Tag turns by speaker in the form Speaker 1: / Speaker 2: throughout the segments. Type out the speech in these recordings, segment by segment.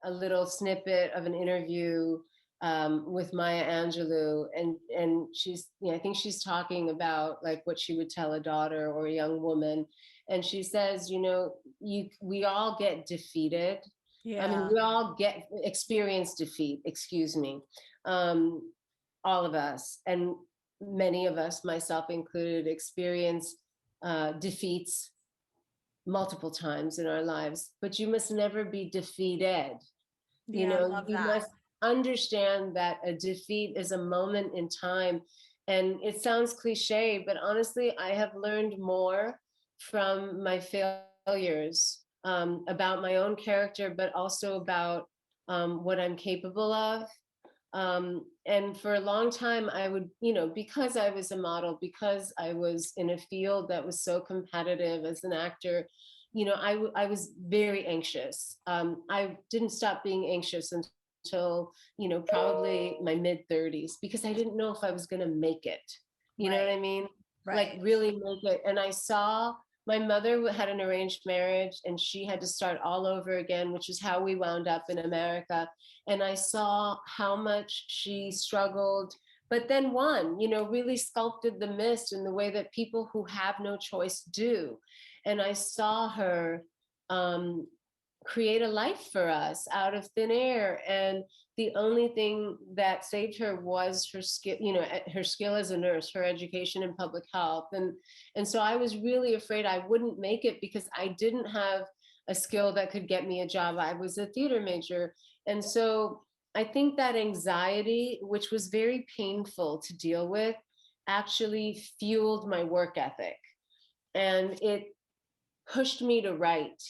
Speaker 1: a little snippet of an interview with Maya Angelou, and she's, I think she's talking about like what she would tell a daughter or a young woman, and she says, we all get defeated. I mean,
Speaker 2: Yeah.
Speaker 1: we all experience defeat. Excuse me, all of us, and many of us, myself included, experience defeats multiple times in our lives. But you must never be defeated.
Speaker 2: Yeah, I love
Speaker 1: You
Speaker 2: that.
Speaker 1: must understand that a defeat is a moment in time. And it sounds cliche, but honestly, I have learned more from my failures, about my own character, but also about what I'm capable of. And for a long time, I would, because I was a model, because I was in a field that was so competitive as an actor, I was very anxious. I didn't stop being anxious until, probably my mid 30s, because I didn't know if I was going to make it. You know what
Speaker 2: Right.
Speaker 1: I mean? Like
Speaker 2: Right.
Speaker 1: really make it. And I saw my mother had an arranged marriage and she had to start all over again, which is how we wound up in America. And I saw how much she struggled, but then won, really sculpted the mist in the way that people who have no choice do. And I saw her um, create a life for us out of thin air. And the only thing that saved her was her skill, her skill as a nurse, her education in public health. And so I was really afraid I wouldn't make it because I didn't have a skill that could get me a job. I was a theater major. And so I think that anxiety, which was very painful to deal with, actually fueled my work ethic. And it pushed me to write.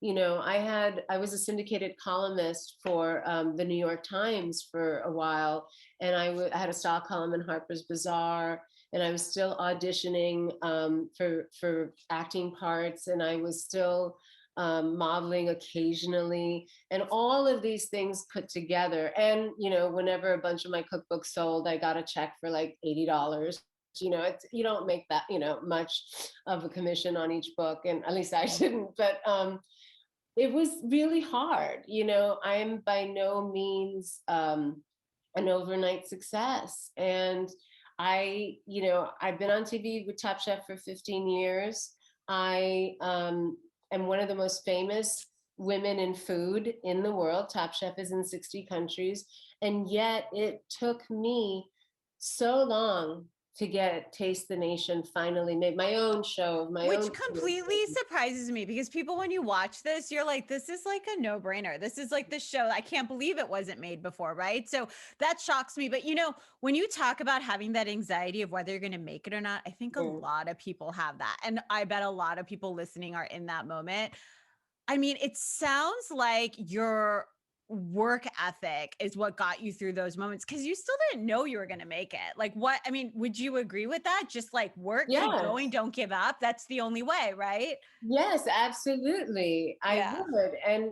Speaker 1: I was a syndicated columnist for the New York Times for a while, and I had a style column in Harper's Bazaar, and I was still auditioning for acting parts, and I was still modeling occasionally, and all of these things put together. And whenever a bunch of my cookbooks sold, I got a check for like $80. You don't make that much of a commission on each book, and at least I didn't. But it was really hard. I am by no means an overnight success. And I've been on TV with Top Chef for 15 years. I am one of the most famous women in food in the world. Top Chef is in 60 countries. And yet it took me so long to get Taste the Nation finally made, my own show, my
Speaker 2: Which
Speaker 1: own
Speaker 2: completely surprises me because people, when you watch this, you're like, this is like a no brainer. This is like the show. I can't believe it wasn't made before, right? So that shocks me. But when you talk about having that anxiety of whether you're going to make it or not, I think a
Speaker 1: creation.
Speaker 2: lot of people have that. And I bet a lot of people listening are in that moment. I mean, it sounds like your work ethic is what got you through those moments because you still didn't know you were going to make it. Like, what? I mean, would you agree with that? Just like work, keep going,
Speaker 1: Yes.
Speaker 2: don't give up. That's the only way, right?
Speaker 1: Yes, absolutely. I
Speaker 2: Yeah.
Speaker 1: would. And,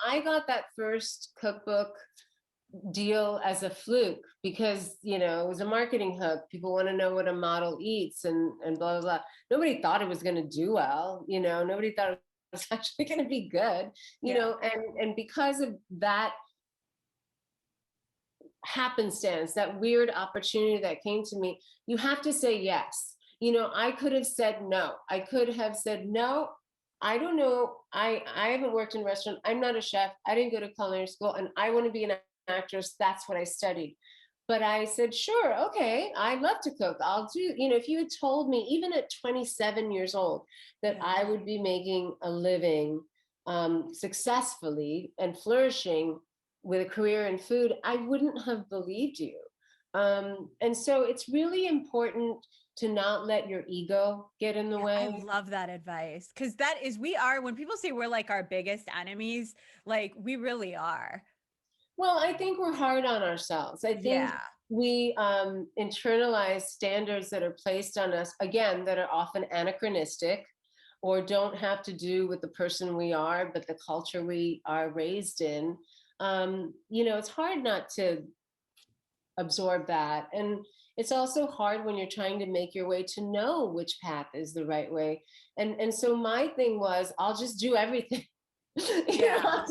Speaker 1: I got that first cookbook deal as a fluke because, it was a marketing hook. People want to know what a model eats and blah, blah, blah. Nobody thought it was going to do well. Nobody thought it was actually going to be good,
Speaker 2: Yeah.
Speaker 1: and because of that happenstance, that weird opportunity that came to me, you have to say yes. I could have said no. I could have said no. I don't know. I haven't worked in restaurant. I'm not a chef. I didn't go to culinary school, and I want to be an actress. That's what I studied. But I said, sure, okay, I love to cook. I'll do. If you had told me, even at 27 years old, that
Speaker 2: Yeah.
Speaker 1: I would be making a living successfully and flourishing with a career in food, I wouldn't have believed you. And so it's really important to not let your ego get in the
Speaker 2: Yeah, I
Speaker 1: way.
Speaker 2: love that advice because that is, we are, when people say we're like our biggest enemies, like we really are.
Speaker 1: Well, I think we're hard on ourselves. I think
Speaker 2: Yeah.
Speaker 1: we internalize standards that are placed on us, again, that are often anachronistic or don't have to do with the person we are, but the culture we are raised in. It's hard not to absorb that. And it's also hard when you're trying to make your way to know which path is the right way. And so my thing was, I'll just do everything.
Speaker 2: Yeah.
Speaker 1: I'll